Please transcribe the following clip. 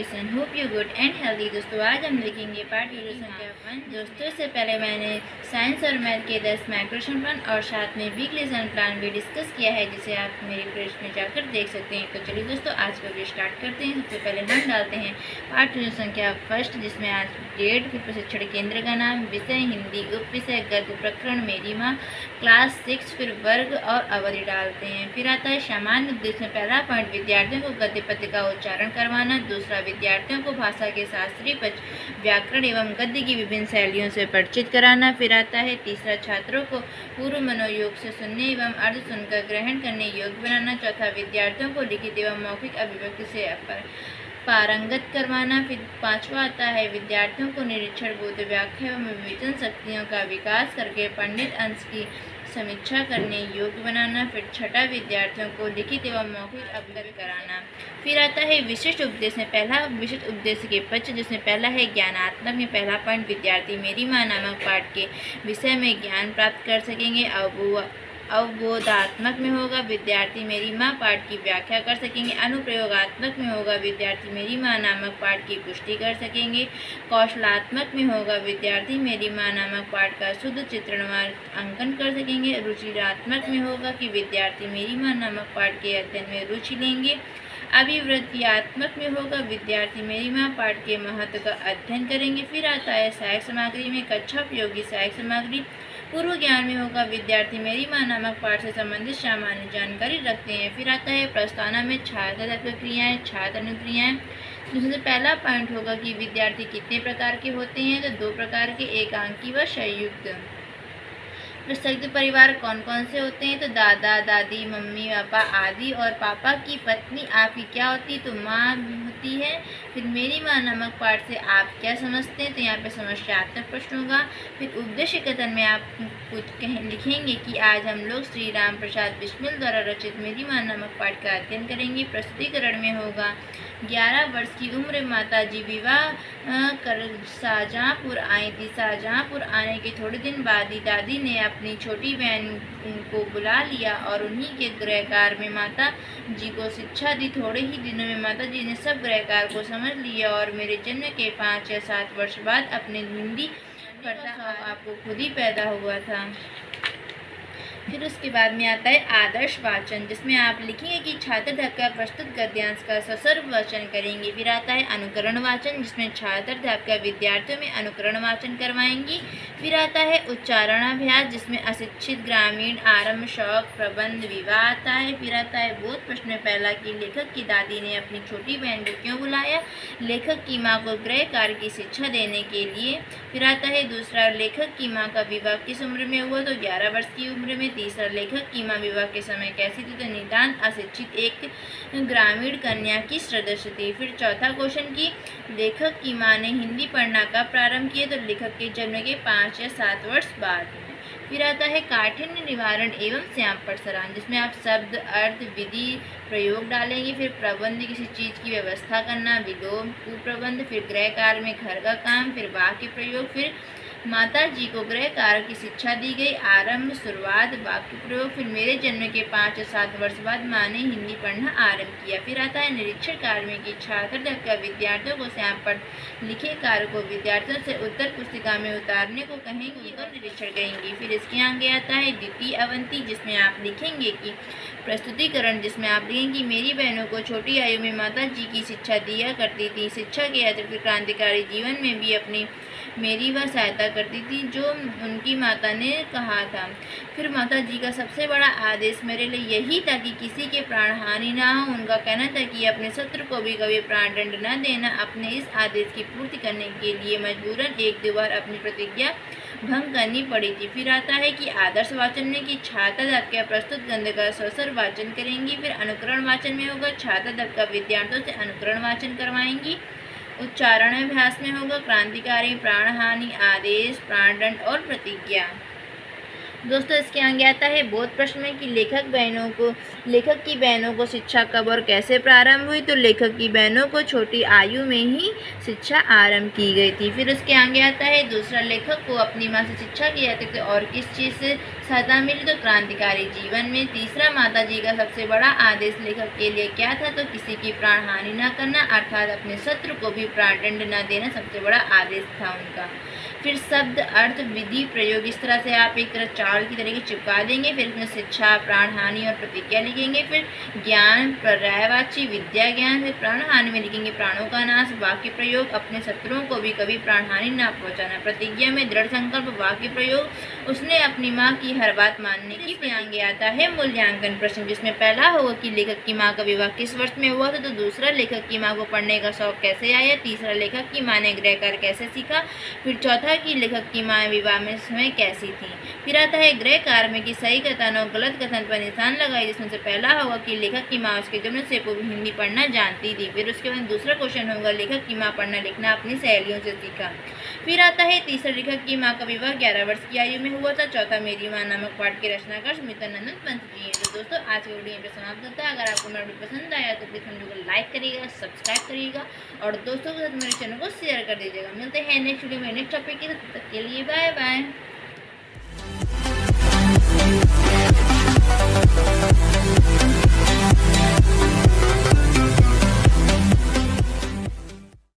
Duration. Hope you good and healthy. दोस्तों आज हम लिखेंगे पार्ट ड्यूरेशन का 1। दोस्तों इससे पहले मैंने साइंस और मैथ के 10 माइक्रोशन प्लान और साथ में वीक लेसन प्लान भी डिस्कस किया है, जिसे आप मेरे प्लेलिस्ट में जाकर देख सकते हैं। तो चलिए दोस्तों आज का वीडियो स्टार्ट करते हैं। सबसे पहले नाम डालते हैं पार्ट ड्यूरेशन का 1, जिसमें आज डेट, फिर प्रशिक्षण केंद्र का नाम, विषय हिंदी, उप विषय गद्य, प्रकरण मेरी माँ, क्लास 6, फिर वर्ग और अवधि डालते हैं। फिर आता है सामान्य उद्देश्य में पहला पॉइंट विद्यार्थियों को गद्य पद्य का उच्चारण करवाना। दूसरा, विद्यार्थियों को भाषा के शास्त्रीय पक्ष, व्याकरण एवं गद्य की विभिन्न शैलियों से परिचित कराना। फिर आता है तीसरा, छात्रों को पूर्व मनोयोग से सुनने एवं अर्थ सुनकर ग्रहण करने योग्य बनाना। चौथा, विद्यार्थियों को लिखित एवं मौखिक अभिव्यक्ति से पारंगत करवाना। फिर पांचवा आता है विद्यार्थियों को निरीक्षण, बोध, व्याख्या एवं विवेचन शक्तियों का विकास करके पंडित अंश की समीक्षा करने योग्य बनाना। फिर छठा, विद्यार्थियों को लिखित एवं मौखिक अवगत कराना। फिर आता है विशिष्ट उपदेश में पहला विशिष्ट उद्देश्य के पक्ष, जिसमें पहला है ज्ञानात्मक में पहला पॉइंट विद्यार्थी मेरी माँ नामक पाठ के विषय में ज्ञान प्राप्त कर सकेंगे। अवबोधात्मक में होगा विद्यार्थी मेरी माँ पाठ की व्याख्या कर सकेंगे। अनुप्रयोगात्मक में होगा विद्यार्थी मेरी माँ नामक पाठ की पुष्टि कर सकेंगे। कौशलात्मक में होगा विद्यार्थी मेरी माँ नामक पाठ का शुद्ध चित्रण व अंकन कर सकेंगे। रुचिरात्मक में होगा कि विद्यार्थी मेरी माँ नामक पाठ के अध्ययन में रुचि लेंगे। अभिवृत्तियात्मक में होगा विद्यार्थी मेरी माँ पाठ के महत्व का अध्ययन करेंगे। फिर आता है सहायक सामग्री में कक्षा उपयोगी सहायक सामग्री। पूर्व ज्ञान में होगा विद्यार्थी मेरी माँ नामक पाठ से संबंधित सामान्य जानकारी रखते हैं। फिर आता है प्रस्तावना में छात्र क्रियाएं, छात्र अनुक्रियाएं। जिसमें पहला पॉइंट होगा कि विद्यार्थी कितने प्रकार के होते हैं, तो 2 प्रकार के, एकांकी व संयुक्त। संयुक्त परिवार कौन कौन से होते हैं, तो दादा दादी, मम्मी पापा आदि। और पापा की पत्नी आपकी क्या होती है, तो माँ होती है। फिर मेरी माँ नामक पाठ से आप क्या समझते हैं, तो यहाँ पे समस्यात्मक प्रश्न होगा। फिर उद्देश्य कथन में आप कुछ लिखेंगे कि आज हम लोग श्री राम प्रसाद बिस्मिल द्वारा रचित मेरी माँ नामक पाठ का अध्ययन करेंगे। प्रस्तुतिकरण में होगा 11 वर्ष की उम्र माता जी विवाह कर शाहजहाँपुर आई थी। शाहजहाँपुर आने के थोड़े दिन बाद ही दादी ने अपनी छोटी बहन को बुला लिया और उन्हीं के गृह कार्य में माता जी को शिक्षा दी। थोड़े ही दिनों में माता जी ने सब गृह कार्य को समझ लिया और मेरे जन्म के 5 या 7 वर्ष बाद अपने हिंदी पढ़ता आपको खुद ही पैदा हुआ था। फिर उसके बाद में आता है आदर्श वाचन, जिसमें आप लिखेंगे कि छात्र अध्यापक प्रस्तुत गद्यांश का ससर्व वाचन करेंगे। फिर आता है अनुकरण वाचन, जिसमें छात्र अध्यापक विद्यार्थियों में अनुकरण वाचन करवाएंगी। फिर आता है उच्चारणाभ्यास, जिसमें अशिक्षित, ग्रामीण, आरंभ, शौक, प्रबंध, विवाह आता है। फिर आता है बोध प्रश्न में पहला कि लेखक की दादी ने अपनी छोटी बहन को क्यों बुलाया, लेखक की माँ को गृह कार्य की शिक्षा देने के लिए। फिर आता है दूसरा, लेखक की माँ का विवाह किस उम्र में हुआ, तो 11 वर्ष की उम्र में। तीसरा, लेखक की माँ विवाह के समय कैसी थी, तो नितांत अशिक्षित एक ग्रामीण कन्या की सदस्य थी। फिर चौथा क्वेश्चन की लेखक की माँ ने हिंदी पढ़ना कब प्रारंभ किया, तो लेखक के जन्म के 5 या 7 वर्ष बाद में। फिर आता है काठिन्य निवारण एवं श्यामपट सराहन, जिसमें आप शब्द, अर्थ, विधि, प्रयोग डालेंगे। फिर प्रबंध, किसी चीज़ की व्यवस्था करना, विलोम, कुप्रबंध। फिर गृह कार्य में घर का काम। फिर वाक्य प्रयोग। फिर माता जी को गृह कार्य की शिक्षा दी गई, आरंभ, शुरुआत, वाक्य प्रयोग। फिर मेरे जन्म के 5 या 7 वर्ष बाद माँ ने हिंदी पढ़ना आरंभ किया। फिर आता है निरीक्षण कार्य में कि छात्र अध्यापक विद्यार्थियों को श्यामपट लिखे कार्य को विद्यार्थियों से उत्तर पुस्तिका में उतारने को कहेंगी और निरीक्षण करेंगी। फिर इसके आगे आता है द्वितीय अवंती, जिसमें आप लिखेंगे कि प्रस्तुतिकरण, जिसमें आप लिखेंगे मेरी बहनों को छोटी आयु में माता जी की शिक्षा दिया करती थी। शिक्षा के अतिरिक्त क्रांतिकारी जीवन में भी अपनी मेरी वह सहायता करती थी जो उनकी माता ने कहा था। फिर माता जी का सबसे बड़ा आदेश मेरे लिए यही था कि किसी के प्राण हानि ना हो। उनका कहना था कि अपने शत्रु को भी कभी प्राण दंड न देना। अपने इस आदेश की पूर्ति करने के लिए मजबूरन 1-2 बार अपनी प्रतिज्ञा भंग करनी पड़ी थी। फिर आता है कि आदर्श वाचन में कि छात्र अध्यापक प्रस्तुत गद्य का ससर वाचन करेंगी। फिर अनुकरण वाचन में होगा छात्र अध्यापक विद्यार्थियों से अनुकरण वाचन करवाएंगी। उच्चारण अभ्यास में होगा क्रांतिकारी, प्राणहानि, आदेश, प्राणदंड और प्रतिज्ञा। दोस्तों इसके आगे आता है बोध प्रश्न में कि लेखक की बहनों को शिक्षा कब और कैसे प्रारंभ हुई। तो लेखक की बहनों को छोटी आयु में ही शिक्षा आरंभ की गई थी। फिर उसके आगे आता है दूसरा, लेखक को अपनी माँ से शिक्षा की जाती थी और किस चीज़ से सहायता मिली। तो क्रांतिकारी जीवन में। तीसरा, माता जी का सबसे बड़ा आदेश लेखक के लिए क्या था। तो किसी की प्राण हानि न करना, अर्थात अपने शत्रु को भी प्राणदंड न देना सबसे बड़ा आदेश था उनका। फिर शब्द, अर्थ, विधि, प्रयोग, इस तरह से आप एक तरह चावल की तरीके चिपका देंगे। फिर इसमें शिक्षा, प्राण हानि और प्रतिज्ञा लिखेंगे। फिर ज्ञान, पर्यायवाची, विद्या ज्ञान। फिर प्राण हानि में लिखेंगे प्राणों का नाश। वाक्य प्रयोग, अपने शत्रुओं को भी कभी प्राण हानि न पहुंचाना। प्रतिज्ञा में दृढ़ संकल्प। वाक्य प्रयोग, उसने अपनी माँ की हर बात मानने की। आगे आता है मूल्यांकन प्रश्न, जिसमें पहला होगा कि लेखक की माँ का विवाह किस वर्ष में हुआ था। तो दूसरा, लेखक की माँ को पढ़ने का शौक कैसे आया। तीसरा, लेखक की माँ ने गृह कार्य कैसे सीखा। फिर चौथा कि लेखक की माँ विवाह में समय कैसी थी। फिर आता है गृह कार्य में कि सही कथन और गलत कथन पर निशान लगाए, जिसमें से पहला होगा कि लेखक की माँ उसके जन्म से पूर्व हिंदी पढ़ना जानती थी। फिर उसके बाद दूसरा क्वेश्चन होगा लेखक की माँ पढ़ना लिखना अपनी सहेलियों से सीखा। फिर आता है तीसरा, लेखक की माँ का विवाह 11 वर्ष की आयु में हुआ था। चौथा, मेरी माँ नामक पाठ के रचनाकार सुमित्रानंद पंत जी हैं। तो दोस्तों आज के वीडियो पे समाप्त होता है। अगर आपको मेरा वीडियो पसंद आया तो प्लीज़ वीडियो को लाइक करिएगा, सब्सक्राइब करिएगा और दोस्तों के साथ मेरे चैनल को शेयर कर दीजिएगा। मिलते हैं नेक्स्ट वीडियो में नेक्स्ट टॉपिक के, तब तक के लिए बाय बाय।